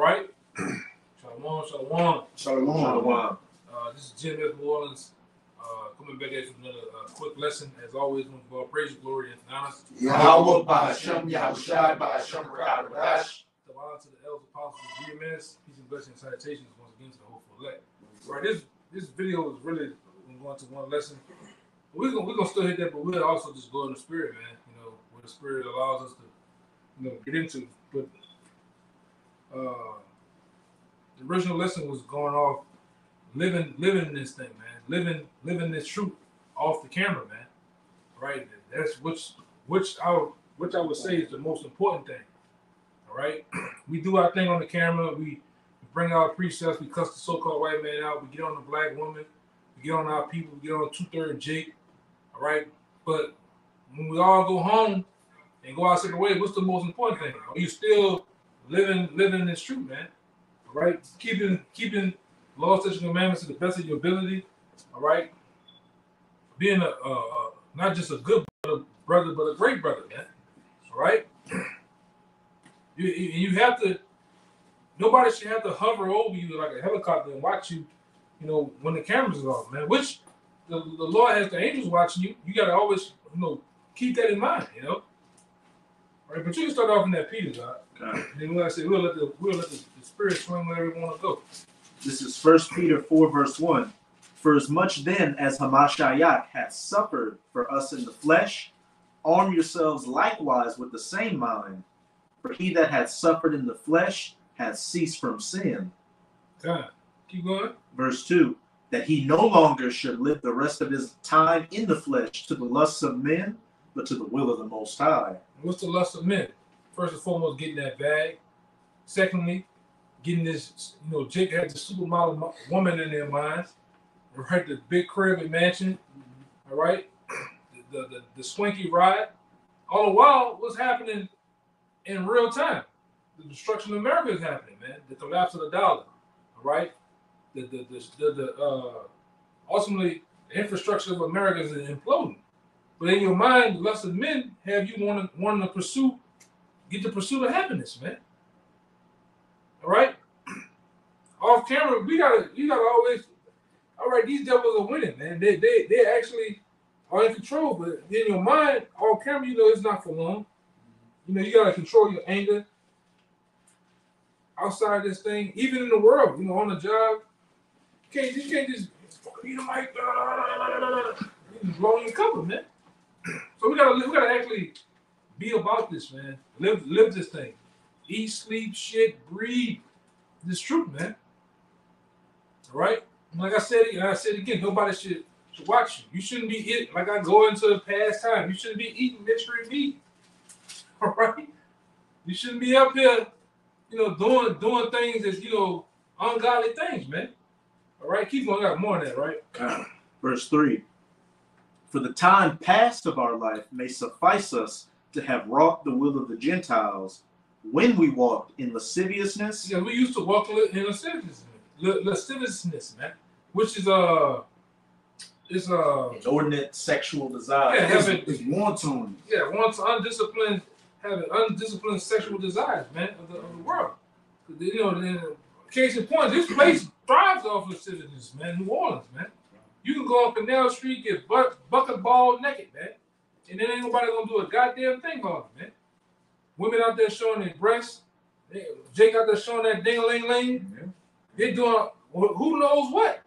right. Shalom, shalom. Shalom. This is Jim F. New Orleans. Coming back at you with another quick lesson. As always, we give all praise, glory, and honor. Yahweh Ba'Hashem, Yahushai Ba'Hashem, Rakad B'Dash. The honor to the elders, apostles, and GMS. Peace and blessings and salutations once again to the hopeful elect. Right, this video is really going to one lesson. We're gonna still hit that, but we'll also just go in the spirit, man. You know, where the spirit allows us to, you know, get into. But the original lesson was going off living this thing, man. Living this truth off the camera, man. Right? That's which I would say is the most important thing. All right. We do our thing on the camera. We bring our precepts. We cuss the so-called white man out. We get on the black woman. We get on our people. We get on 2/3 Jake. All right. But when we all go home and go our separate ways, what's the most important thing? Are you still living this truth, man? All right. Keeping law, statutes, and commandments to the best of your ability. All right. Being not just a good brother, but a great brother, man. All right. You have to. Nobody should have to hover over you like a helicopter and watch you. You know, when the cameras are off, man. Which the Lord has the angels watching you. You gotta always, you know, keep that in mind. You know. All right, but you can start off in that Peter, God. And then like I said, we'll let the spirit swing wherever we want to go. This is 1 Peter 4, verse 1. For as much then as Hamashiach hath suffered for us in the flesh, arm yourselves likewise with the same mind. For he that hath suffered in the flesh hath ceased from sin. God, keep going. Verse 2. That he no longer should live the rest of his time in the flesh to the lusts of men, but to the will of the Most High. What's the lust of men? First and foremost, getting that bag. Secondly, getting this, you know, Jake had the supermodel woman in their minds. Right, the big crib and mansion. All right, the swanky ride. All the while, what's happening in real time? The destruction of America is happening, man. The collapse of the dollar. All right, ultimately the infrastructure of America is imploding. But in your mind, the lust of men have you wanting to get the pursuit of happiness, man. All right, off camera, you gotta always. All right, these devils are winning, man. They actually are in control, but in your mind, off camera, you know it's not for long. You know, you gotta control your anger. Outside this thing, even in the world, you know, on the job, you can't just you know, like blowing your cover, man. So we gotta actually be about this, man. Live this thing. Eat, sleep, shit, breathe this truth, man. All right. Like I said, and I said again, nobody should watch you. You shouldn't be eating, like I go into the past time, you shouldn't be eating mystery meat. All right? You shouldn't be up here, you know, doing things that's, you know, ungodly things, man. All right? Keep going. I got more on that, right? Verse 3. For the time past of our life may suffice us to have wrought the will of the Gentiles when we walked in lasciviousness. Yeah, we used to walk in lasciviousness, man. Which is inordinate sexual desire. Yeah, it's wanton. Yeah, having undisciplined sexual desires, man, of the world. You know, case in point, this place thrives off lasciviousness, man. New Orleans, man. You can go on Canal Street, get bucket ball naked, man, and then ain't nobody gonna do a goddamn thing on it, man. Women out there showing their breasts, Jake out there showing that ding-a-ling-ling. Yeah. They're doing who knows what.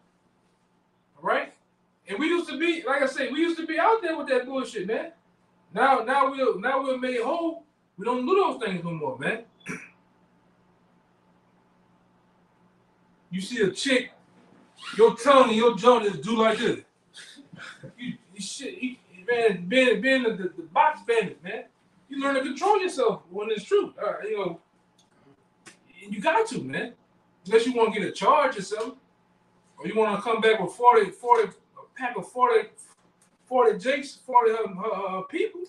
All right? And we used to be, like I say, we used to be out there with that bullshit, man. Now we're made whole. We don't do those things no more, man. You see a chick, your tongue and your jaw just do like this. Man, being the box bandit, man. You learn to control yourself when it's true. You know, you got to, man. Unless you want to get a charge or something, or you want to come back with 40, a pack of 40 Jakes, 40 people.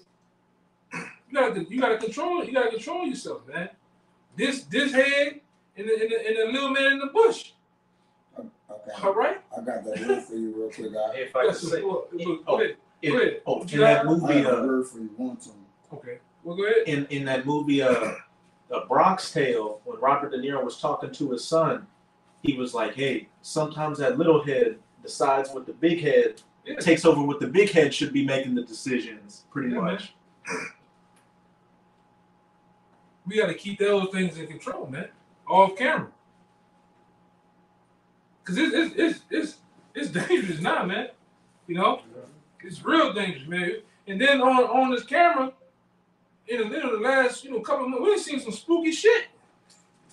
You gotta control it. You gotta control yourself, man. This head and the little man in the bush. Okay. All right. I got that word for you real quick. If I could say, in that movie, I got a word for you. Want to? Okay. Well, go ahead. In that movie, The Bronx Tale, when Robert De Niro was talking to his son, he was like, hey, sometimes that little head decides what the big head takes over, what the big head should be making the decisions, pretty much. Man. We got to keep those things in control, man, off camera. Because it's dangerous now, man. You know? It's real dangerous, man. And then on this camera, in the last, couple of months, we've seen some spooky shit.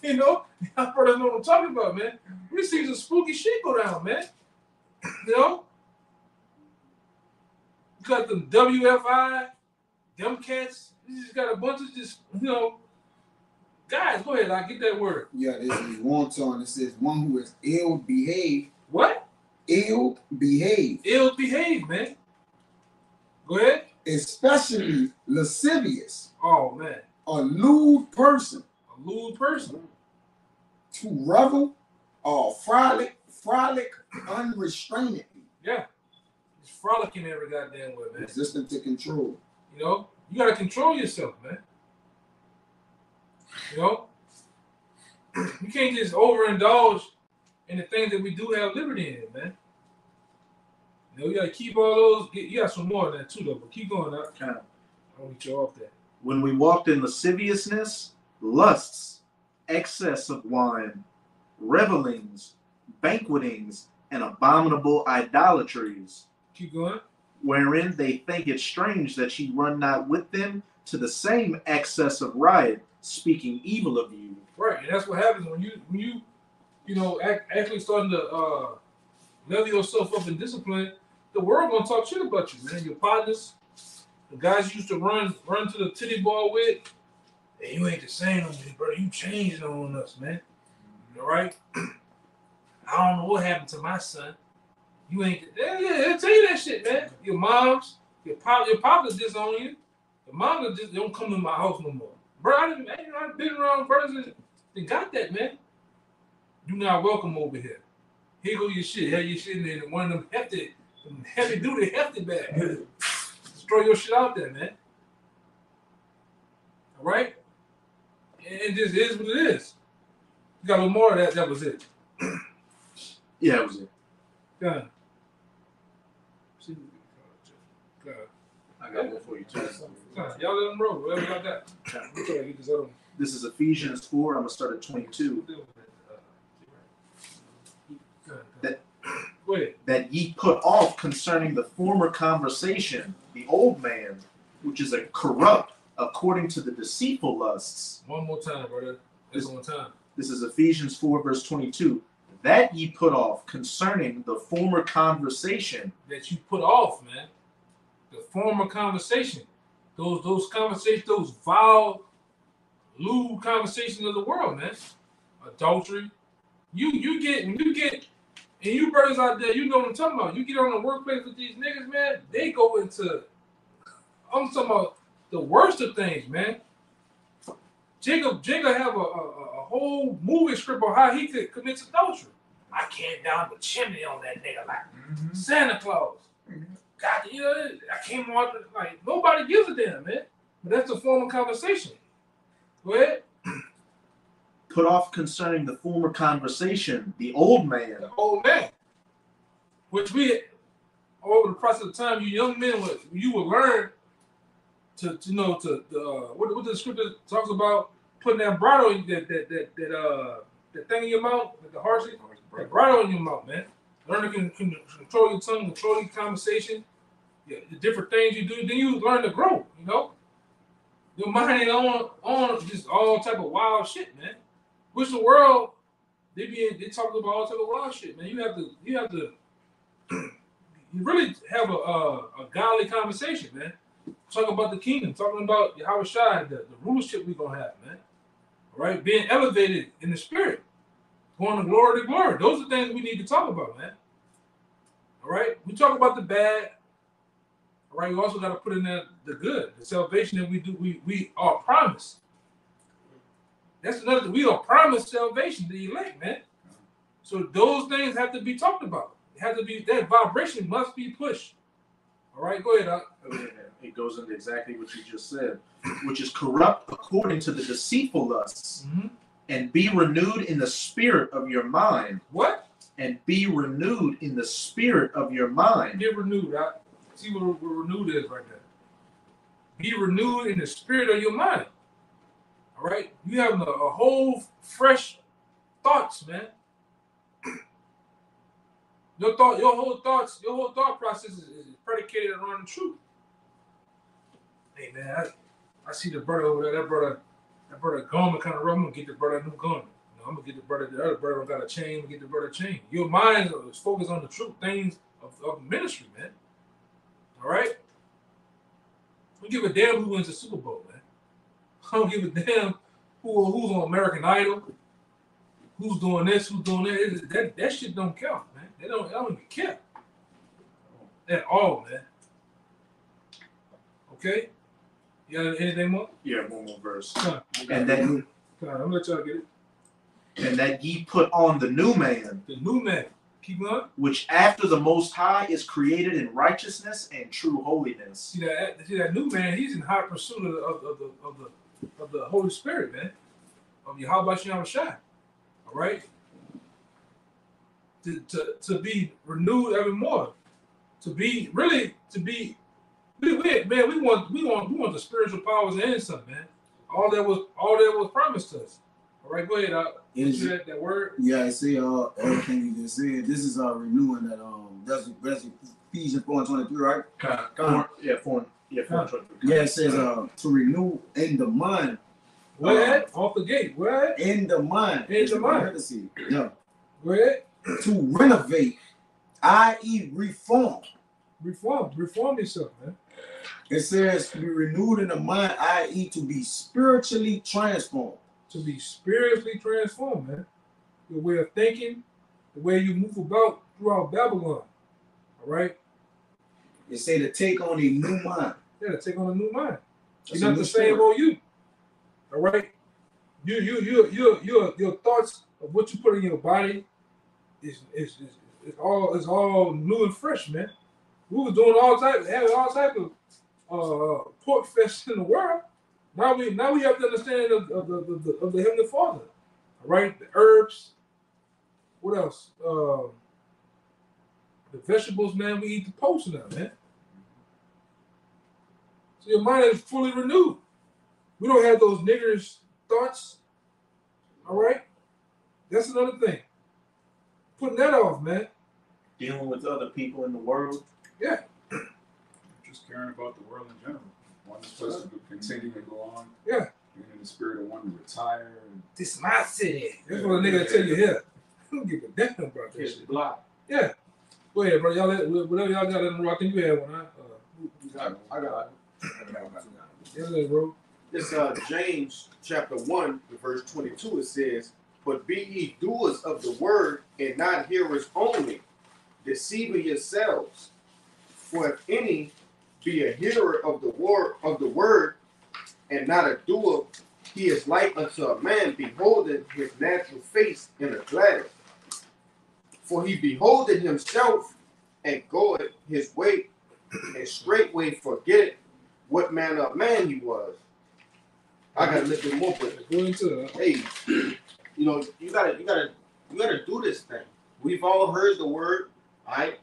You know? Y'all brothers know what I'm talking about, man. We've seen some spooky shit go down, man. You know? You got them WFI, them cats. You just got a bunch of just, guys, go ahead, I get that word. Yeah, this is wanton. It says one who is ill behaved. What? Ill behaved. Ill behaved, man. Go ahead. Especially lascivious. Oh, man. A lewd person. A lewd person. To revel or frolic unrestrainedly. Yeah. It's frolicking every goddamn way, man. Resistant to control. You got to control yourself, man. You can't just overindulge in the things that we do have liberty in, man. You got to keep all those. You got some more of that too, though, but keep going. I want to get you off that. When we walked in lasciviousness, lusts, excess of wine, revelings, banquetings, and abominable idolatries. Keep going. Wherein they think it strange that ye run not with them to the same excess of riot, speaking evil of you. Right, and that's what happens when you actually starting to level yourself up in discipline. The world gonna talk shit about you, man. Your partners, the guys you used to run to the titty ball with, hey, you ain't the same on me, brother. You changed on us, man. All right? I don't know what happened to my son. You ain't. They'll tell you that shit, man. Your moms, your pops disown you. Your mom just don't come to my house no more. Bro, I've been around brothers that got that, man. You not welcome over here. Here go your shit. Have your shit in there. One of them heavy duty hefty bags. Destroy your shit out there, man. All right? It just is what it is. You got a little more of that. That was it. Yeah, that was it. Done. I got one for you too. Y'all let them roll. Whatever about that. We're trying to get this other one. This is Ephesians 4. I'm going to start at 22. Go ahead. That ye put off concerning the former conversation, the old man, which is a corrupt according to the deceitful lusts. One more time, brother. This one time. This is Ephesians 4, verse 22. That ye put off concerning the former conversation. That you put off, man. The former conversation. Those conversations, those vile, lewd conversations of the world, man. Adultery. You get, and you brothers out there, you know what I'm talking about. You get on the workplace with these niggas, man, they go into, I'm talking about the worst of things, man. Jacob have a whole movie script on how he could commit adultery. I came down the chimney on that nigga like Santa Claus. God, I came on like nobody gives a damn, man. But that's a form of conversation. Go ahead. Put off concerning the former conversation, the old man. The old man. Which we, over the process of time, you young men will learn to what the scripture talks about, putting that bridle in that thing in your mouth, like the harshness, that bridle in your mouth, man. Learn to control your tongue, control your conversation, the different things you do. Then you learn to grow, Your mind ain't on just all type of wild shit, man. Which the world, they talk about all type of wild shit, man. You have to you really have a godly conversation, man. Talk about the kingdom, talking about Yahweh Shai, the rulership we're gonna have, man. All right, being elevated in the spirit, going from glory to glory. Those are things we need to talk about, man. All right, we talk about the bad. All right, we also got to put in there the good, the salvation that we do. We are promised. That's another thing. We are promised salvation, the elect, man. So those things have to be talked about. It has to be, that vibration must be pushed. All right, go ahead, Doc. It goes into exactly what you just said, which is corrupt according to the deceitful lusts, And be renewed in the spirit of your mind. What? And be renewed in the spirit of your mind. Get renewed. See what renewed is right there. Be renewed in the spirit of your mind. All right? You have a whole fresh thoughts, man. Your whole thought process is predicated around the truth. Hey man, I see the brother over there. That brother garment kind of rough. I'm gonna get the brother a new garment. I'm gonna get the other brother don't got a chain. I'm gonna get the brother a chain. Your mind is focused on the truth things of ministry, man. All right. I don't give a damn who wins the Super Bowl, man. I don't give a damn who's on American Idol, who's doing this, who's doing that. That shit don't count, man. They don't even care at all, man. Okay. You got anything more? Yeah, one more verse. And then I'm gonna let y'all get it. And that ye put on the new man. The new man. Keep going. Which after the Most High is created in righteousness and true holiness. See that new man, he's in high pursuit of the Holy Spirit, man. Of Yahweh Shem Shai. All right? To be renewed ever more. We want the spiritual powers and something, man. All that was promised to us. All right, go ahead. That word. Yeah, I see everything you just said. This is renewing that that's Ephesians 4:23, right? Yeah, 4:23. Yeah, it says to renew in the mind. What? Off the gate. What? In the mind. In the mind. Yeah. Go ahead. To renovate, i.e. reform. Reform yourself, man. It says to be renewed in the mind, i.e. to be spiritually transformed. To be spiritually transformed, man. Your way of thinking, the way you move about throughout Babylon. All right? It say to take on a new mind. Yeah, to take on a new mind. You're not the same old you. All right? Your thoughts of what you put in your body is all new and fresh, man. We were doing having all type of pork fest in the world. Now we have the understanding of the Heavenly Father. All right, the herbs. What else? The vegetables, man. We eat the post now, man. So your mind is fully renewed. We don't have those niggers thoughts. All right, that's another thing. Putting that off, man. Dealing with other people in the world. Yeah. Just caring about the world in general. One supposed to continue to go on. Yeah. Being in the spirit of wanting to retire. This is my city. That's what a nigga tell you here. I don't give a damn about that shit. Block. Yeah. Go ahead, bro. Whatever y'all got in the rock, you had one, huh? I got it. Yeah, bro. This James chapter 1, verse 22, it says, "But be ye doers of the word, and not hearers only, deceiving yourselves. For if any be a hearer of the word, and not a doer, he is like unto a man beholding his natural face in a glass. For he beholdeth himself, and goeth his way, and straightway forgetteth what manner of man he was." I got a little bit more, but Go into it. hey, you gotta do this thing. We've all heard the word, all right?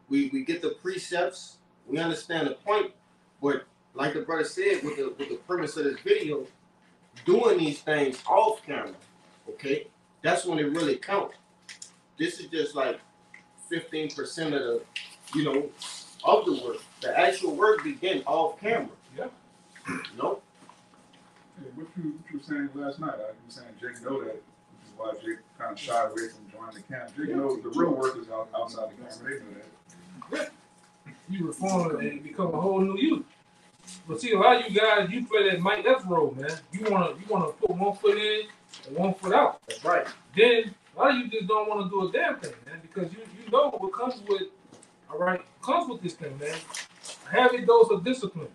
We get the precepts, we understand the point, but like the brother said with the premise of this video, doing these things off camera, okay? That's when it really counts. This is just like 15% of of the work. The actual work begin off camera. Yeah. No. Hey, what you were saying last night? You were saying Jake know that, which is why Jake kind of shied away from joining the camp. Jake knows the real work is outside the camera. They know that. Yeah. You reform and become a whole new you. But see, a lot of you guys, you play that Mike F role, man. You wanna put one foot in and one foot out. That's right. Then a lot of you just don't want to do a damn thing, man, because you know what comes with. All right, comes with this thing, man. A heavy dose of discipline.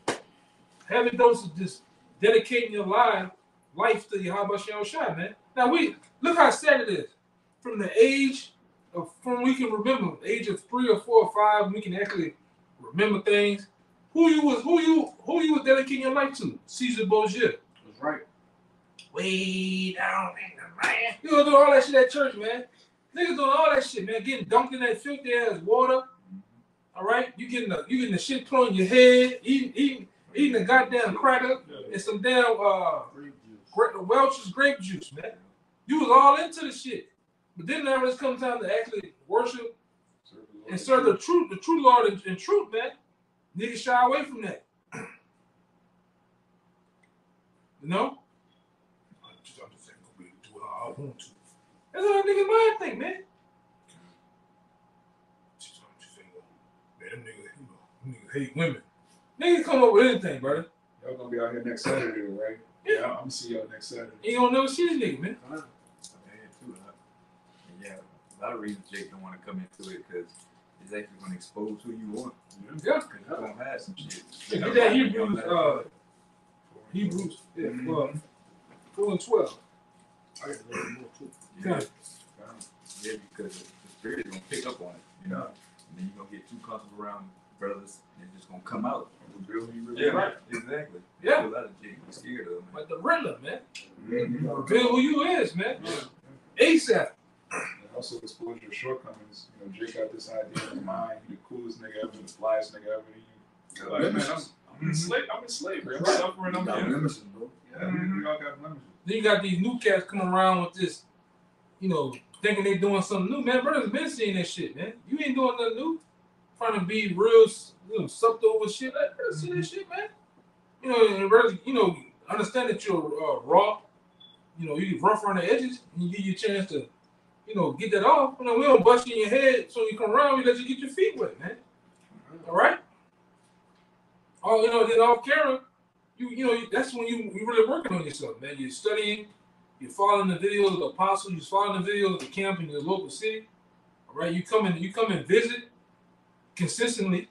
Heavy dose of just dedicating your life to Yahweh Shem Shai, man. Now look how sad it is. From the age of we can remember, the age of 3 or 4 or 5, we can actually remember things. Who you was dedicating your life to? Caesar Borgia. That's right. Way down in the You gonna do all that shit at church, man. Niggas doing all that shit, man. Getting dunked in that filthy ass water. All right, you getting the shit put on your head, eating a goddamn cracker and some damn Welch's grape juice, man. You was all into the shit, but then now it's come time to actually worship and serve the true Lord in truth, man. Niggas shy away from that. You know? I'm just saying, go be do how I want to. That's how niggas mind think, man. Man, them niggas hate women. Niggas come up with anything, brother. Y'all gonna be out here next Saturday, right? Yeah, I'm gonna see y'all next Saturday. You don't never see this nigga, man. Yeah, a lot of reasons Jake don't want to come into it because it's actually going to expose who you are. Yeah. Because you're going to have some shit. Get that Hebrews, 4 and 12. I got a little more too. Yeah, because the spirit is going to pick up on it, you know. And then you're going to get too comfortable around brothers and it's just going to come out. Yeah, right. Exactly. Yeah. A lot of Jake is scared of, man. Like the Riddler, man. Mm-hmm. Reveal who you is, man. ASAP. And also expose your shortcomings. You know, Jake got this idea in his mind. He the coolest nigga ever, the flyest nigga ever. Like, man, I'm in slavery. I'm suffering. I'm blemishes, bro. Yeah, we all got blemishes. Then you got these new cats coming around with this, you know, thinking they doing something new. Man, brothers been seeing that shit, man. You ain't doing nothing new. Trying to be real, subtle with shit. Like, brothers see that shit, man. You know, and brothers, you know, understand that you're raw. You know, you rough around the edges, and you give you a chance to, you know, get that off. You know, we don't bust you in your head, so you come around, we let you get your feet wet, man. All right? Oh, you know, then off camera, you know, that's when you really working on yourself, man. You're studying, you're following the videos of the apostles, you're following the videos of the camp in your local city. All right, you come and visit consistently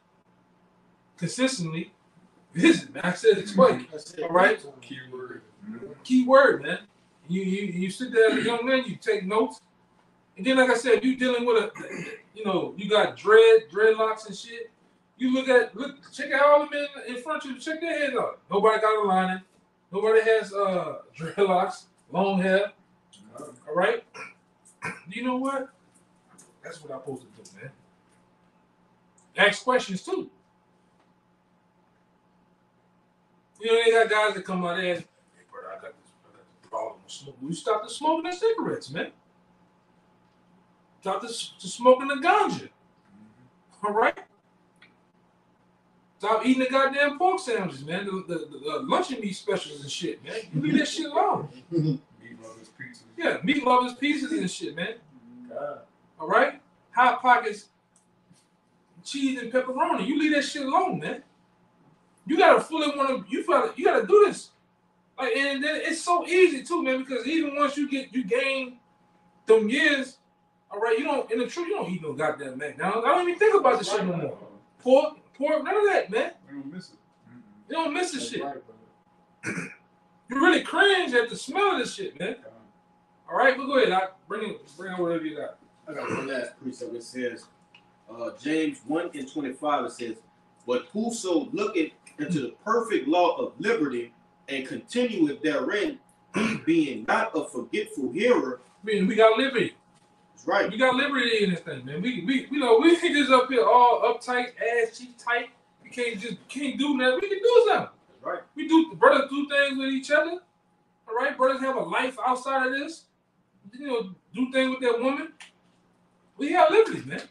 visit, man. I said explain. All right, keyword, man. You sit there as a young man, you take notes, and then like I said, you dealing with you know, you got dreadlocks and shit. You check out all the men in front of you, check their heads out. Nobody got a lining. Nobody has dreadlocks, long hair. All right. You know what? That's what I'm supposed to do, man. Ask questions too. You know, they got guys that come out there and, hey, brother, I got this problem with smoking. You stop the smoking the cigarettes, man. Stop the smoking the ganja. All right? Stop eating the goddamn pork sandwiches, man. The luncheon meat specials and shit, man. You leave that shit alone. Meat lovers pizzas. Yeah, meat lovers pieces and shit, man. All right? Hot Pockets, cheese and pepperoni. You leave that shit alone, man. You gotta fully want to. You gotta do this. Like, and then it's so easy too, man. Because even once you gain them years, all right. You don't in the truth. You don't eat no goddamn McDonald's. I don't even think about this shit no more. Pork, none of that, man. We don't miss it. You don't miss this shit. You really cringe at the smell of this shit, man. All right, but go ahead. Bring on whatever you got. I got one last precept. It says, James 1:25. It says, "But whoso looketh into the perfect law of liberty and continueth therein, he being not a forgetful hearer." I mean, we got liberty. That's right. We got liberty in this thing, man. We know we ain't just up here all uptight, ass cheek tight. We can't do nothing. We can do something. That's right. The brothers do things with each other. All right, brothers have a life outside of this. You know, do things with their woman. We have liberty, man.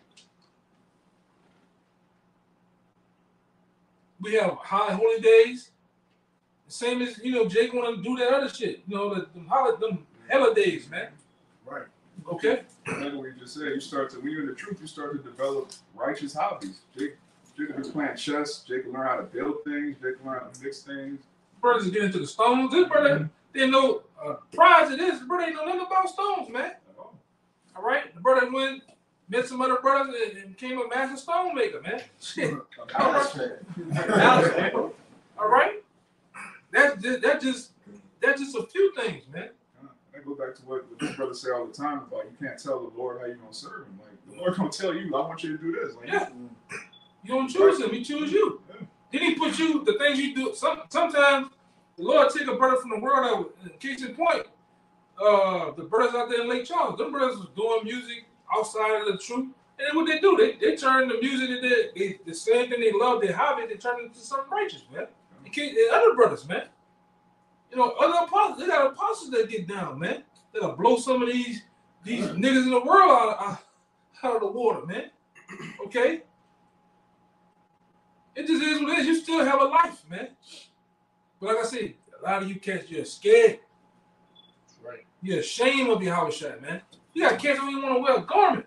We have high holy days. Same as, you know, Jake want to do that other shit. You know, them hella days, man. Right. Okay. Like what we just said, when you're in the truth, you start to develop righteous hobbies. Jake will be playing chess. Jake will learn how to build things. Jake will learn how to mix things. Brothers get into the stones. This brother didn't know prior to this. The brother ain't know nothing about stones, man. All right. The brother met some other brothers and became a master stone maker, man. Shit. All right. All right. That's just a few things, man. I go back to what this brother say all the time about you can't tell the Lord how you're gonna serve him. Like the Lord gonna tell you, I want you to do this. Like, yeah. You don't choose him, he choose you. Yeah. Then he put you the things you do. Sometimes the Lord take a brother from the world. Case in point, the brothers out there in Lake Charles. Them brothers was doing music outside of the truth. And then what they do, they turn the music that the same thing they love, their hobby, they turn it into something righteous, man. And other brothers, man. You know, other apostles, they got apostles that get down, man. That'll blow some of these niggas in the world out of the water, man. Okay? It just is what it is. You still have a life, man. But like I said, a lot of you cats, you're scared. Right. You're ashamed of your house shot, man. You got cats who don't even want to wear a garment.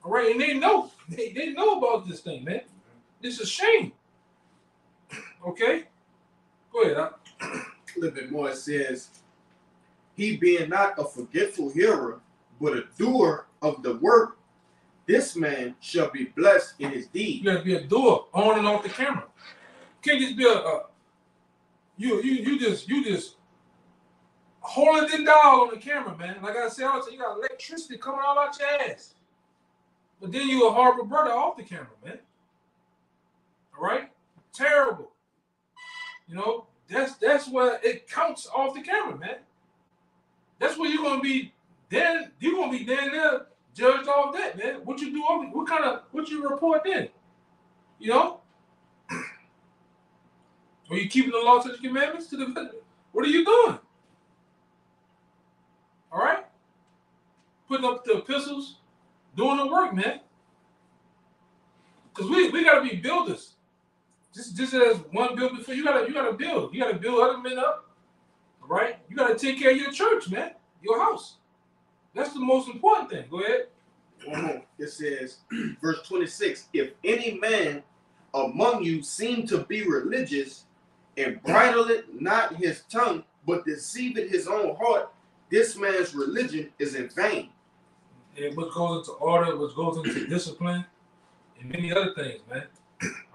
All right, and they know. They know about this thing, man. It's a shame. Okay? Go ahead. A little bit more. It says, he being not a forgetful hearer, but a doer of the work, this man shall be blessed in his deed. You gotta be a doer on and off the camera. You can't just be you just holding it down on the camera, man. Like I said, you got electricity coming all out your ass. But then you a horrible brother off the camera, man. All right? Terrible. You know, that's where it counts off the camera, man. That's where you're gonna be then. You're gonna be down there judged off that, man. What you do? What you report then? You know? Are you keeping the law, statutes, and commandments to the? What are you doing? All right, putting up the epistles, doing the work, man. Because we gotta be builders. Just as one build before, you gotta build. You gotta build other men up. All right, you gotta take care of your church, man, your house. That's the most important thing. Go ahead. One more. It says, verse 26, if any man among you seem to be religious and bridleth not his tongue, but deceiveth his own heart, this man's religion is in vain. And what goes into order, what goes into discipline, and many other things, man.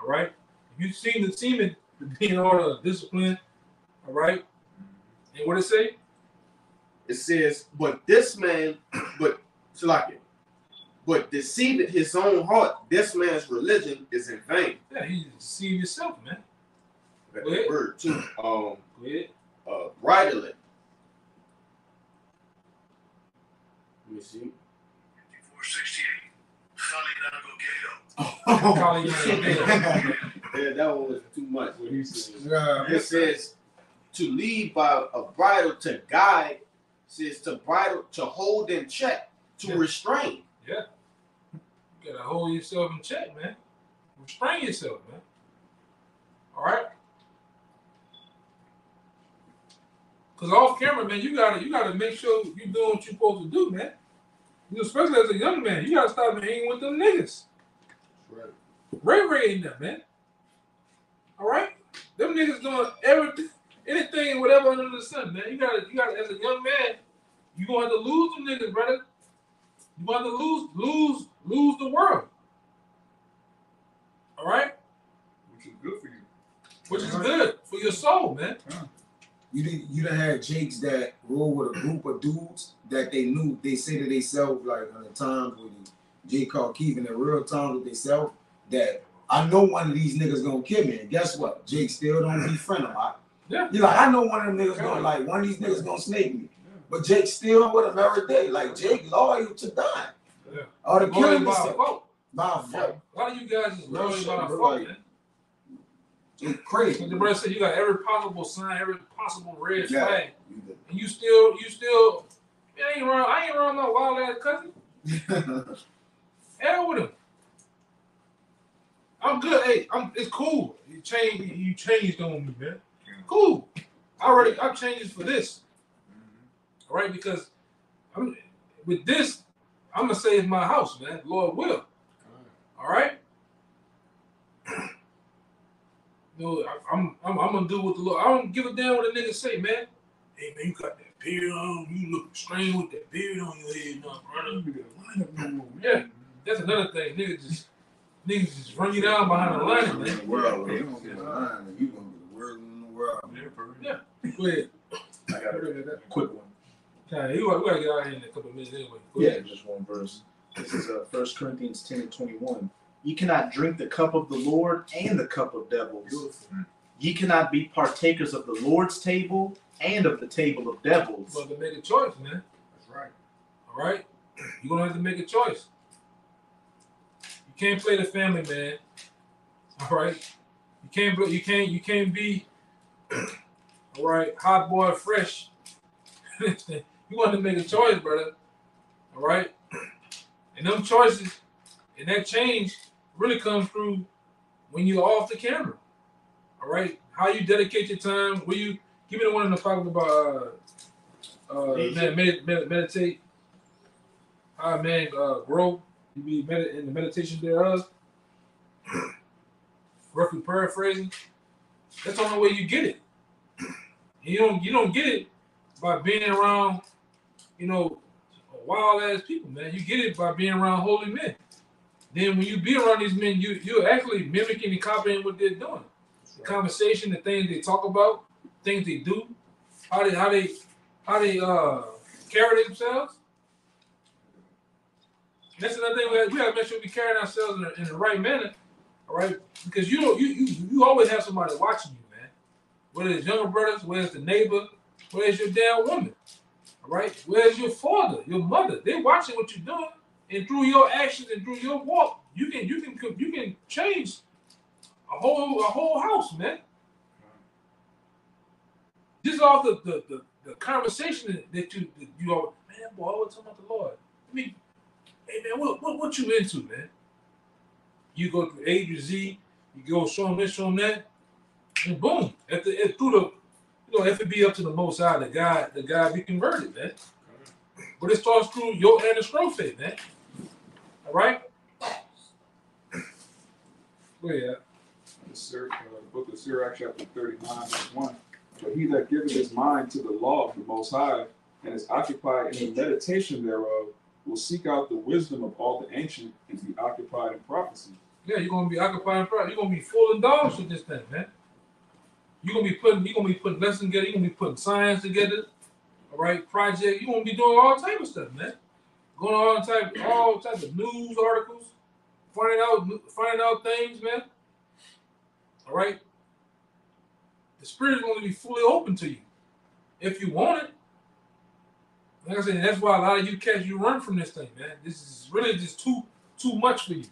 All right? If you seem to be in order, discipline, all right? And what it say? It says, but this man, but deceiveth his own heart, this man's religion is in vain. Yeah, you deceive yourself, man. That Go ahead. word too. Go ahead. Bridleth. Let me see. 468. Yeah, that one was too much. What he said. It says to lead by a bridle, to guide, says to bridle, to hold in check, to restrain. Yeah. You gotta hold yourself in check, man. Restrain yourself, man. All right? Because off camera, man, you gotta make sure you're doing what you're supposed to do, man. You know, especially as a young man, you gotta stop hanging with them niggas. Right. Ray ain't that, man. All right? Them niggas doing everything, anything and whatever under the sun, man. You gotta, as a young man, you gonna have to lose them niggas, brother. You gonna have to lose the world. All right? Which is good for you. Which is good for your soul, man. You done had Jakes that roll with a group of dudes that they say to themselves, like on the times when Jay called Keith in the real times with themselves, that I know one of these niggas gonna kill me. And guess what? Jake still don't befriend him. Yeah. You're like, I know one of them niggas gonna like one of these niggas gonna snake me. But Jake still with him every day. Like Jake loyal to die. Yeah. Or to kill Loyal him by a fault. by a fault. A lot of you guys is loyal shit, by a bro, fault, like- man. It's crazy. Like the brother said, you got every possible sign, every possible red Yeah. flag, and you still, I ain't around my wild ass cousin. Hell with him. I'm good. Hey, it's cool. You changed on me, man. Cool. I've changed for this. All right, because with this, I'm gonna say it's my house, man. Lord will. All right. No, I'm gonna do what the Lord. I don't give a damn what a nigga say, man. Hey man, you got that beard on. You look strange with that beard on your head, now, brother. Yeah, that's another thing. Niggas just run you down behind the line, man. You gonna be the worst in the world. Yeah. Go ahead. I got a quick one. Okay, we gotta get out of here in a couple of minutes anyway. Go Yeah, ahead. just one verse. This is 1 Corinthians 10 and 21. You cannot drink the cup of the Lord and the cup of devils. Ye cannot be partakers of the Lord's table and of the table of devils. You're going to make a choice, man. That's right. All right? You're going to have to make a choice. You can't play the family, man. All right? You can't be, all right, hot boiled fresh. You want to make a choice, brother. All right? And them choices and that change really comes through when you're off the camera. All right? How you dedicate your time. Will you give me the one I'm talking about meditate. How a man grow. You be in the meditation thereof. Roughly paraphrasing. That's the only way you get it. You don't get it by being around, wild ass people, man. You get it by being around holy men. Then when you be around these men, you're actually mimicking and copying what they're doing. The conversation, the things they talk about, things they do, how they carry themselves. That's another thing we have to make sure we carry ourselves in the right manner, all right? Because you always have somebody watching you, man. Whether it's younger brothers, whether it's the neighbor, whether it's your damn woman, all right? Whether it's your father, your mother, they're watching what you're doing, and through your actions and through your walk, you can change a whole house, man. Just off the conversation that you all, man, boy, I was talking about the Lord. I mean, hey man, what you into, man? You go through A to Z, you go show them this, show them that, and boom. If it be up to the Most High, the guy be converted, man. But it starts through your anastrophe, man. All right? Go ahead. The book of Sirach, chapter 39, verse 1. But he that giveth his mind to the law of the Most High, and is occupied in the meditation thereof, will seek out the wisdom of all the ancient, and be occupied in prophecy. Yeah, you're gonna be occupied in prophecy. You're gonna be full of dollars with this thing, man. You're gonna be putting lessons together. You're gonna be putting science together. All right, project. You're gonna be doing all type of stuff, man. Going on all type of news articles, finding out things, man. All right. The spirit is going to be fully open to you if you want it. Like I said, that's why a lot of you cats, you run from this thing, man. This is really just too much for you.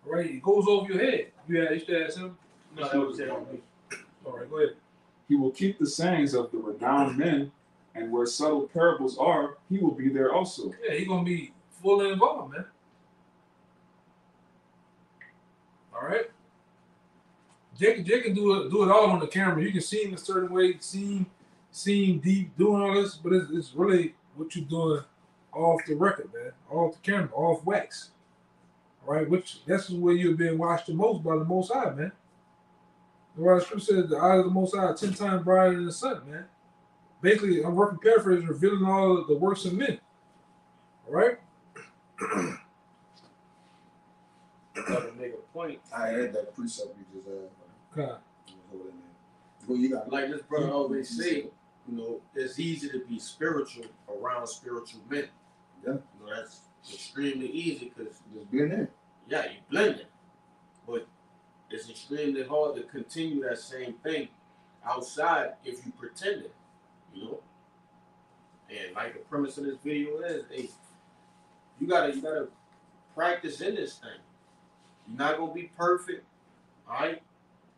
All right, it goes over your head. You used to ask him? No, that was it. All right, go ahead. He will keep the sayings of the renowned men, and where subtle parables are, he will be there also. Yeah, he's going to be fully involved, man. All right. Jake can do it all on the camera. You can see him a certain way, see him deep, doing all this, but it's really what you're doing off the record, man, off the camera, off wax. All right, which that's where you're being watched the most by the Most High, man. The right scripture says the eyes of the Most High are 10 times brighter than the sun, man. Basically, I'm working paraphrasing, revealing all of the works of men. All right. To make a point. I had that precept you just had. Okay. Well, you got Like this brother always say, it's easy to be spiritual around spiritual men. Yeah. That's extremely easy because just being there. Yeah, you blend it. But it's extremely hard to continue that same thing outside if you pretend it, And like the premise of this video is, you gotta practice in this thing. You're not gonna be perfect, all right?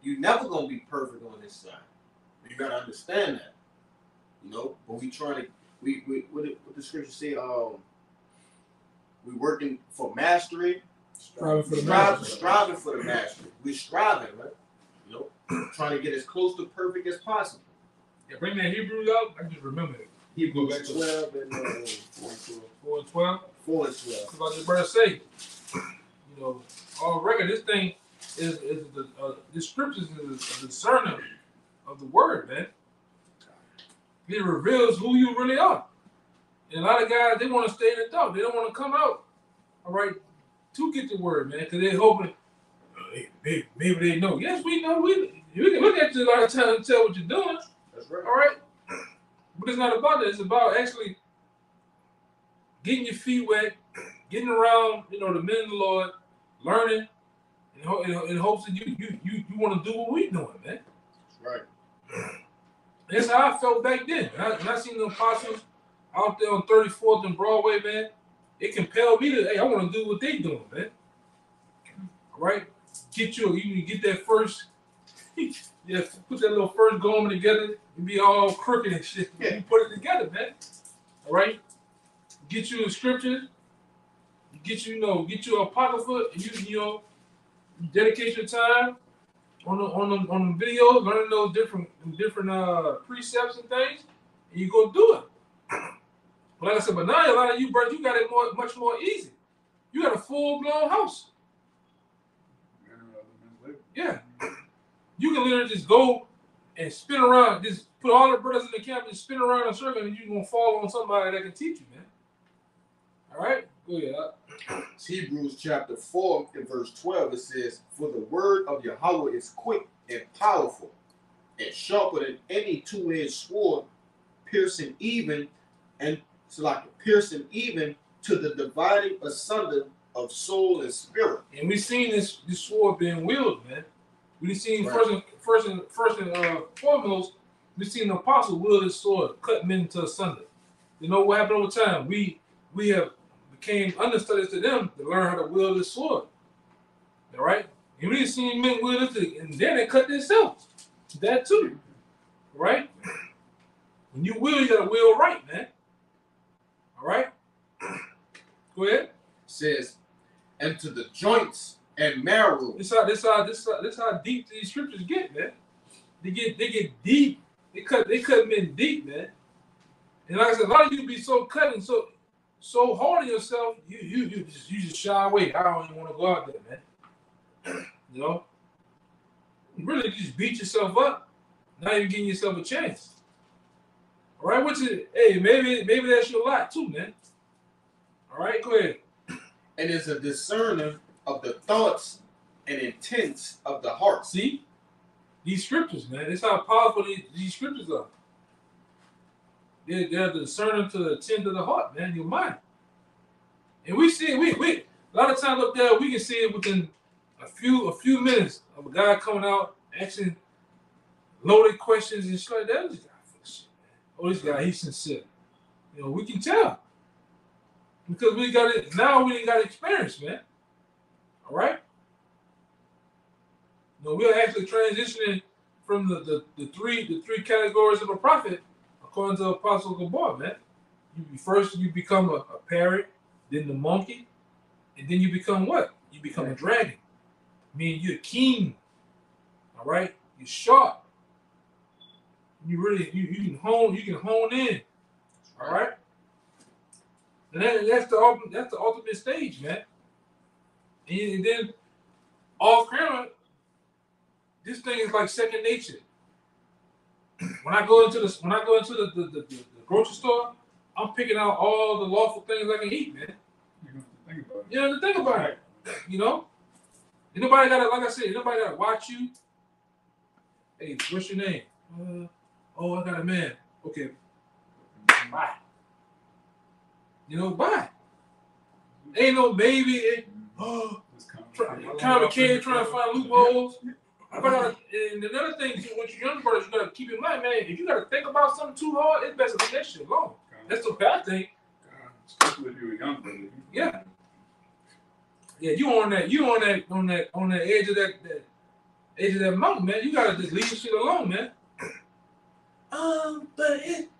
You're never gonna be perfect on this side. You gotta understand that, But we trying to, what the scripture say? We working for mastery. Striving for the mastery. Striving for the mastery. We striving, right? Trying to get as close to perfect as possible. Yeah, bring that Hebrews out. I just remember it. Hebrews 12 and 4 and 12. 4 and 12. That's what the brother say. On record, this thing is the scriptures is a discerner of the word, man. It reveals who you really are. And a lot of guys, they want to stay in the dark. They don't want to come out, all right, to get the word, man, because they're hoping maybe they know. Yes, we know. We can look at you a lot of times and tell what you're doing. That's right. All right? But it's not about that. It's about actually getting your feet wet, getting around, the men of the Lord, learning, in hopes that you want to do what we're doing, man. Right. That's how I felt back then. When I seen the apostles out there on 34th and Broadway, man, it compelled me to, hey, I want to do what they doing, man. All right? You can get that first, yeah, put that little first garment together and be all crooked and shit. Yeah. You put it together, man. All right? Get you the scriptures, get you apocrypha, and you dedicate your time on the videos, learning those different precepts and things, and you go do it. But like I said, but now a lot of you, bro, you got it much more easy. You got a full-blown house. Yeah. You can literally just go and spin around, just put all the brothers in the camp and spin around a circle, and you're going to fall on somebody that can teach you, man. All right? Go ahead. It's Hebrews chapter 4 and verse 12. It says, "For the word of Yahweh is quick and powerful, and sharper than any two-edged sword, piercing even to the dividing asunder of soul and spirit." And we've seen this sword being wielded, man. We've seen Right. first and foremost, we've seen the apostle wield his sword, cut men to asunder. You know what happened over time? We have became understudies to them to learn how to wield this sword. All right? And we've seen men wield it, and then they cut themselves. That too. Right? When you wield, you gotta wield right, man. All right? Go ahead. It says, "And to the joints and marrow." This how deep these scriptures get, man. They get deep. They cut men deep, man. And like I said, a lot of you be so cut and so hard on yourself, you just shy away. I don't even want to go out there, man. You know? You really just beat yourself up. Not even giving yourself a chance. All right, maybe that's your lot too, man. All right, go ahead. "And is a discerner of the thoughts and intents of the heart." See? These scriptures, man. That's how powerful these scriptures are. They're discerning to the intent of the heart, man, your mind. And we see we a lot of times up there, we can see it within a few minutes of a guy coming out asking loaded questions and shit like that. This guy full of shit, man. Oh, this guy, he's sincere. You know, we can tell. Because we got it now, we ain't got experience, man. All right? No, we're actually transitioning from the three categories of a prophet, according to Apostle Gabor, man. First you become a parrot, then the monkey, and then you become what? You become a dragon. Meaning you're a king. All right? You're sharp. You can hone in. All right? And that's the ultimate stage, man. And then off camera, this thing is like second nature. When I go into the grocery store, I'm picking out all the lawful things I can eat, man. You don't have to think about it. You know? Nobody gotta watch you. Hey, what's your name? I got a man. Okay. Bye. You know, bye. Ain't no baby. Kind of a kid trying to find loopholes. And another thing, with your young brothers, you gotta keep in mind, man. If you gotta think about something too hard, it's best to leave that shit alone. That's the bad thing. Especially if you're a young brother. Yeah. Yeah, you on that edge of that mountain, man. You gotta just leave the shit alone, man. But it.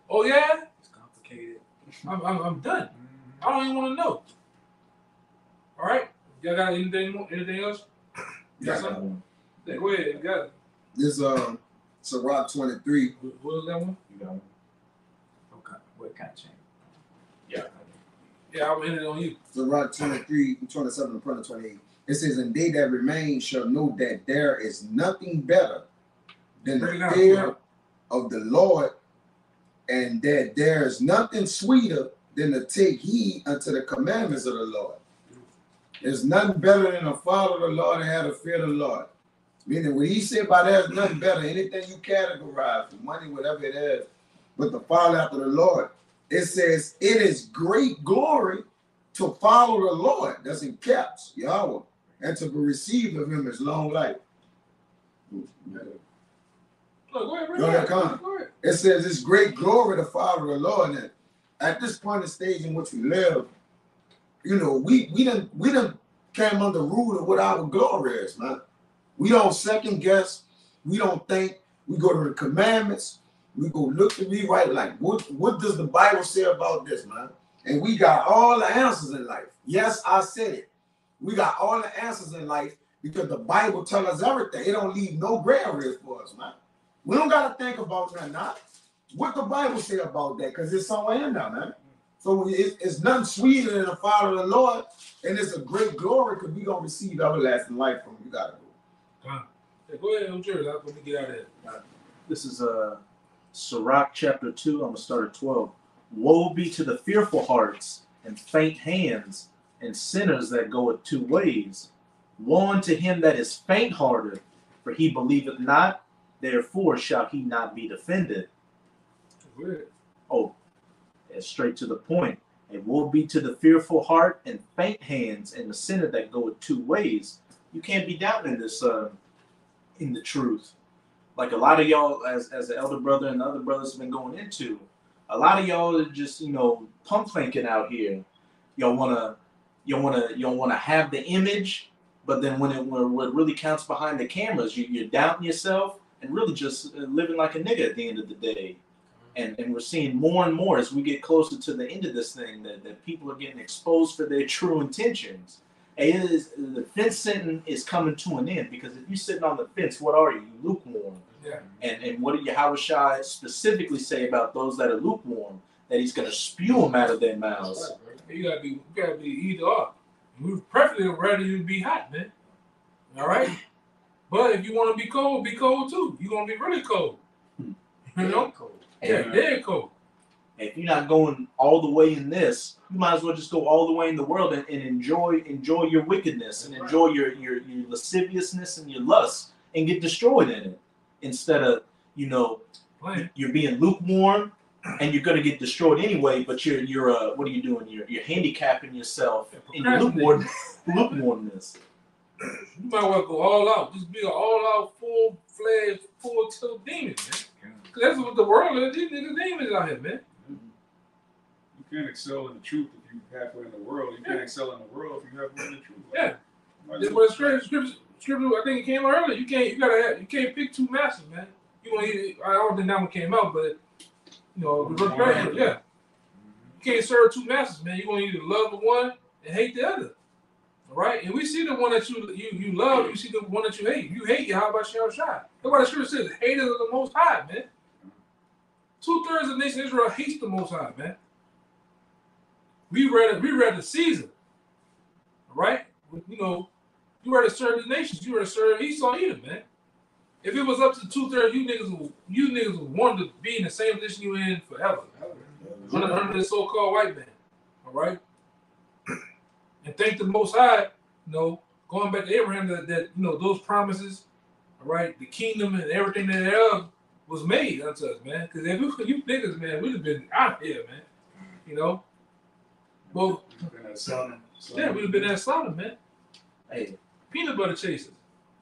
Oh yeah. It's complicated. I'm done. I don't even want to know. All right. Y'all got anything else? You got something? Yeah, go ahead. You got it. This Sirach 23. What was that one? You know, what kind of change? Yeah, I'll end it on you. Sirach 23, 27 and 28. It says, "And they that remain shall know that there is nothing better than Bring it the out, fear bro. of the Lord, and that there is nothing sweeter than to take heed unto the commandments of the Lord." There's nothing better than to follow the Lord and have the fear of the Lord. Meaning, when he said by there's nothing better, anything you categorize, for money, whatever it is, but to follow after the Lord. It says, it is great glory to follow the Lord. That's in caps, Yahweh, and to receive of him is long life. No, go ahead, Go ahead, come. Go ahead. It says it's great glory to follow the Lord. And at this point in stage in which we live, you know, we done came under rule of what our glory is, man. We don't second guess. We don't think. We go to the commandments. We go look to rewrite, like, what does the Bible say about this, man? And we got all the answers in life. Yes, I said it. We got all the answers in life because the Bible tells us everything. It don't leave no gray areas for us, man. We don't got to think about that now. What the Bible say about that, because it's somewhere in there, man. So it's nothing sweeter than to follow the Lord, and it's a great glory because we're going to receive everlasting life from him. You got to go. Yeah, go ahead, Jared. Let me get out of there. This is Sirach chapter 2. I'm going to start at 12. Woe be to the fearful hearts and faint hands and sinners that goeth two ways. Woe unto him that is faint-hearted, for he believeth not, therefore shall he not be defended. Good. Oh, and straight to the point. And woe be to the fearful heart and faint hands and the sinner that goeth two ways. You can't be doubting this in the truth. Like a lot of y'all, as the elder brother and the other brothers have been going into, a lot of y'all are just, you know, pump faking out here. Y'all wanna have the image, but then when it really counts behind the cameras, you're doubting yourself and really just living like a nigga at the end of the day. And we're seeing more and more as we get closer to the end of this thing that people are getting exposed for their true intentions. And the fence sitting is coming to an end, because if you're sitting on the fence, what are you? You lukewarm. Yeah. And what did Yahushua specifically say about those that are lukewarm? That he's going to spew them out of their mouths. Right, you gotta be either or. We preferably rather you be hot, man. All right. But if you want to be cold too. You're gonna be really cold. You know? Yeah, dead cold. If you're not going all the way in this, you might as well just go all the way in the world and enjoy your wickedness and enjoy your lasciviousness and your lust and get destroyed in it, instead of, you know, you're being lukewarm and you're gonna get destroyed anyway. But you're what are you doing? You're handicapping yourself in lukewarmness. You might well go all out. Just be an all-out, full-fledged, full-tilt demon, man. Cause that's what the world is. These niggas demons out here, man. You can't excel in the truth if you halfway in the world. You can't excel in the world if you halfway in the truth. Yeah. That's what scripture. I think it came out earlier. You can't pick two masters, man. You want I don't think that one came out, but you know, yeah. You can't serve two masters, man. You're gonna either love the one and hate the other. All right, and we see the one that you love. You see the one that you hate. You hate Yahweh Shai. That's why the scripture says, haters of the Most High, man. 2/3 of the nation of Israel hates the Most High, man. We read the Caesar. All right, you know, you rather serve the nations. You rather serve Esau either, man. If it was up to 2/3, you niggas would want to be in the same position you in forever. Under this so-called white man. All right. And thank the Most High, you know, going back to Abraham, that you know, those promises, all right, the kingdom and everything thereof was made unto us, man. Because if you niggas, man, we'd have been out here, man. You know? Well, yeah, we'd have been at Sodom, man. Hey, peanut butter chasers.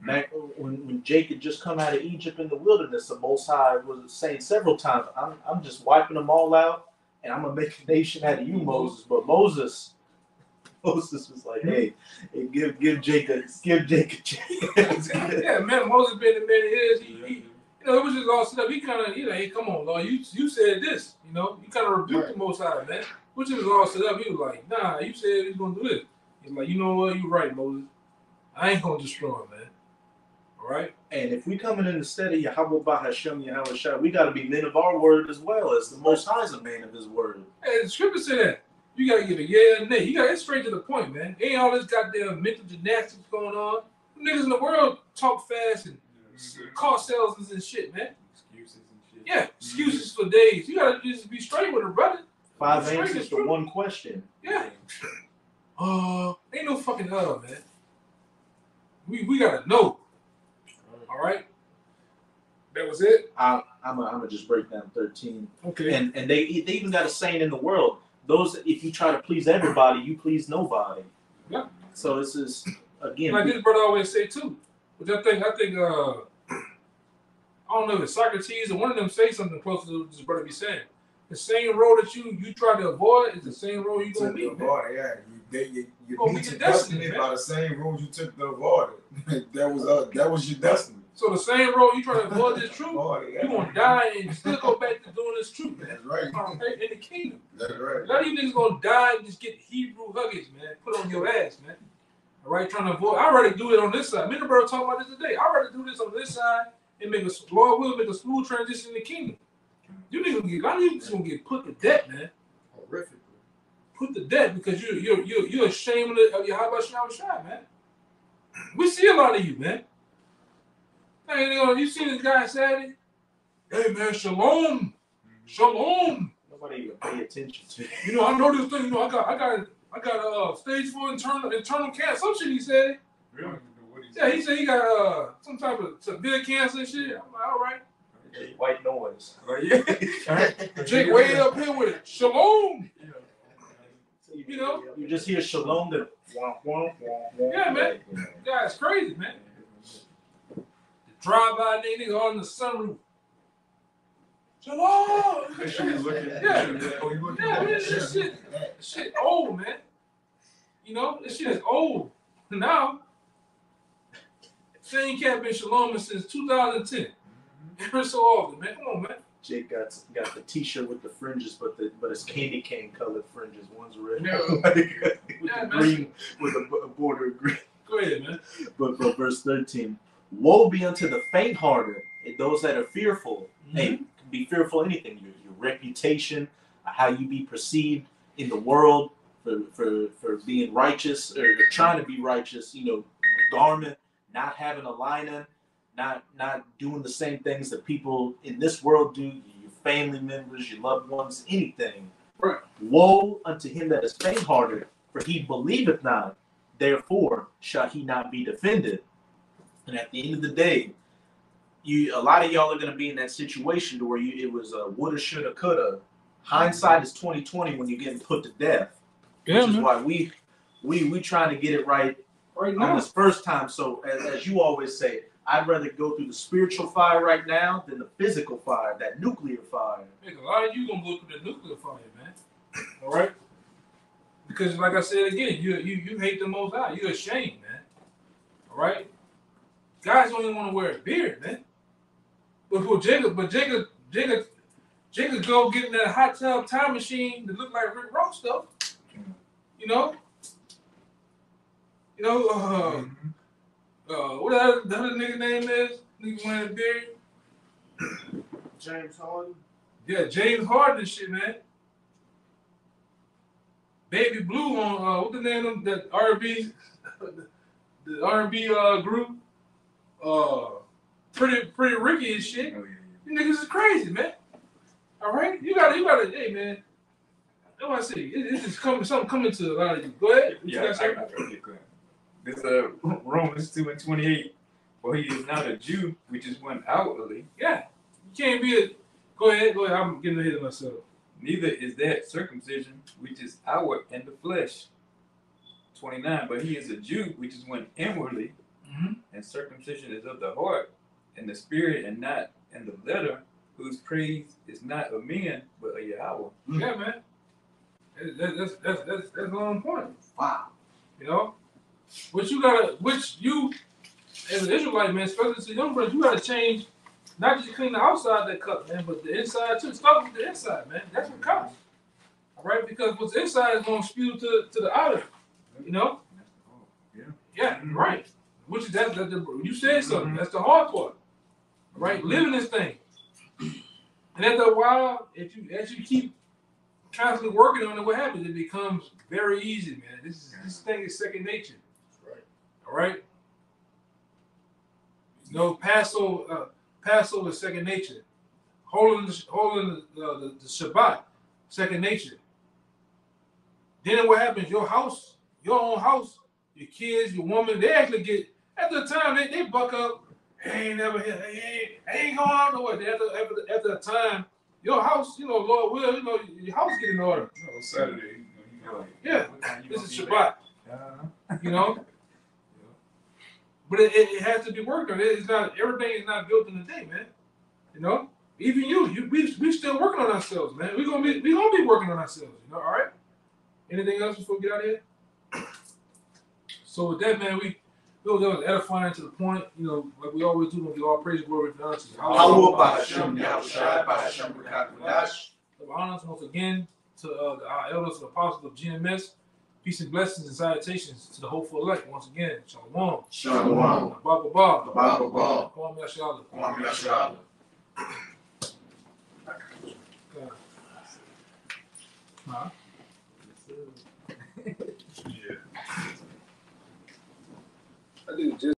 Back when Jacob just come out of Egypt in the wilderness, the Most High was saying several times, I'm just wiping them all out, and I'm gonna make a nation out of you, Moses. But Moses was like, hey, give Jacob a chance. Yeah, man, Moses been in many years. He you know, it was just all set up. He kind of, like, hey, come on, Lord, you said this, you know. You kind of rebuked the Most High, man. Which was all set up. He was like, nah, you said he's gonna do this. He's like, you know what, you're right, Moses. I ain't gonna destroy him, man. All right. And if we coming in the steady Yahweh Bahashem Yahweh Shai, we got to be men of our word as well, as the Most High is a man of his word. Hey, the scripture said that. You gotta give a yeah and nay. You gotta get straight to the point, man. Ain't all this goddamn mental gymnastics going on. Niggas in the world talk fast and car salesmen and shit, man. Excuses and shit. Yeah, excuses for days. You gotta just be straight with it, brother. 5 answers to one question. Yeah. Ain't no fucking man. We gotta know. All right. That was it. I'm gonna just break down 13. Okay. And they even got a saying in the world: those, if you try to please everybody, you please nobody. Yeah. So this is again. Like this brother always say too, which I think I don't know if it's Socrates or one of them say something close to what this brother be saying. The same road that you try to avoid is the same road you gonna meet, man. Yeah, you gonna meet meet your your destiny, destiny man. by the same road you took to avoid it. that was your destiny. So the same road you try to avoid this truth, Avoid it, you gonna die and still go back to doing this truth, man. That's right. In the kingdom. That's A right. lot of you niggas gonna die and just get Hebrew huggies, man. Put on your ass, man. All right, trying to avoid. I'd rather do it on this side. Me and the brother talking about this today. I'd rather do this on this side and make a Lord will make a smooth transition in the kingdom. You niggas gonna get, a lot of you niggas gonna get put to death, man. Horrifically. Put to death because you're ashamed of your how about Shah, man. We see a lot of you, man. Hey, you see this guy Saturday? Hey man, shalom. Shalom. Nobody even pay attention to it. You know, I know this thing, you know, I got stage 4 internal cancer. Some shit he said. Really? Yeah, he said he got some type of severe cancer and shit. I'm like, all right. White noise. Oh, yeah. Jake way up here with it. Shalom. You know? You just hear shalom that Yeah, man. Guy's crazy, man. The drive-by nigga on the sunroof. Shalom. Make sure you're looking. Yeah. Oh, you looking? Yeah, man, this shit old, man. You know, this shit is old. Now, same cat been shalom since 2010. Every so often, man. Come on, man. Jake got the T-shirt with the fringes, but it's candy cane colored fringes. One's red, Yeah. with Yeah, the man. green, with a border of green. Go ahead, man. But verse 13, woe be unto the faint-hearted and those that are fearful. Hey, be fearful of anything. Your reputation, how you be perceived in the world for being righteous or trying to be righteous. You know, garment, not having a lining. Not doing the same things that people in this world do, your family members, your loved ones, anything. Right. Woe unto him that is faint-hearted, for he believeth not, therefore shall he not be defended. And at the end of the day, a lot of y'all are going to be in that situation to where it was a woulda, shoulda, coulda. Hindsight is 20/20 when you're getting put to death. Yeah, Which is man. why we trying to get it right Right on now. this first time. So as you always say, I'd rather go through the spiritual fire right now than the physical fire, that nuclear fire. Nigga, a lot of you gonna go through the nuclear fire, man. All right? Because like I said again, you hate the Most High. You're ashamed, man. All right? Guys don't even want to wear a beard, man. But Jacob go get in that hot tub time machine that look like Rick Ross stuff. You know? What the other nigga name is? Nigga wearing a beard. James Harden. Yeah, James Harden and shit, man. Baby Blue on what the name of that R&B, the R&B group, pretty Ricky and shit. Oh, yeah. You niggas is crazy, man. All right, you gotta, hey man. That's what I say. It's just something coming to a lot of you. Go ahead. What you Yeah, got, sir? I get clear. This Romans 2:28. For he is not a Jew, which is one outwardly, Yeah, you can't be a. Go ahead. I'm getting ahead of myself. neither is that circumcision, which is outward in the flesh. 29. But he is a Jew, which is one inwardly, and circumcision is of the heart, and the spirit, and not in the letter, whose praise is not of men, but of Yahweh. Yeah, man. That's on point. Wow. You know, which you as an Israelite, man, especially to young brothers, you gotta change. Not just clean the outside of that cup, man, but the inside too. Start with the inside, man. That's what counts. All right, because what's inside is gonna spew to the outer. You know. Yeah, right. Which is that you said something. That's the hard part. Right, living this thing. And after a while, as you keep constantly working on it, what happens? It becomes very easy, man. This thing is second nature. Right. All right. No Passover is second nature. Holding the Shabbat, second nature. Then what happens? Your house, your own house, your kids, your woman, they actually get after a time they buck up. Hey, ain't never here. I ain't going out nowhere. After a time, your house, Lord will, your house get in order. Saturday, like, Yeah, what time you this gonna is be Shabbat. back? But it has to be worked on. It's not everything is not built in a day, man. You know, even we still working on ourselves, man. We gonna be working on ourselves. You know, all right. Anything else before we get out of here? So with that, man, we feel that was edifying to the point. You know, like we always do when we all praise, glory, and honor to you. How about Hashem Yahushua Hashem B'Kadash? Honors once again to our elders and apostles of GMS. Peace and blessings and salutations to the hopeful elect once again. Shalom. Shalom. Baba. Baba. Kwame Yashala. Kwame Yashala. Huh?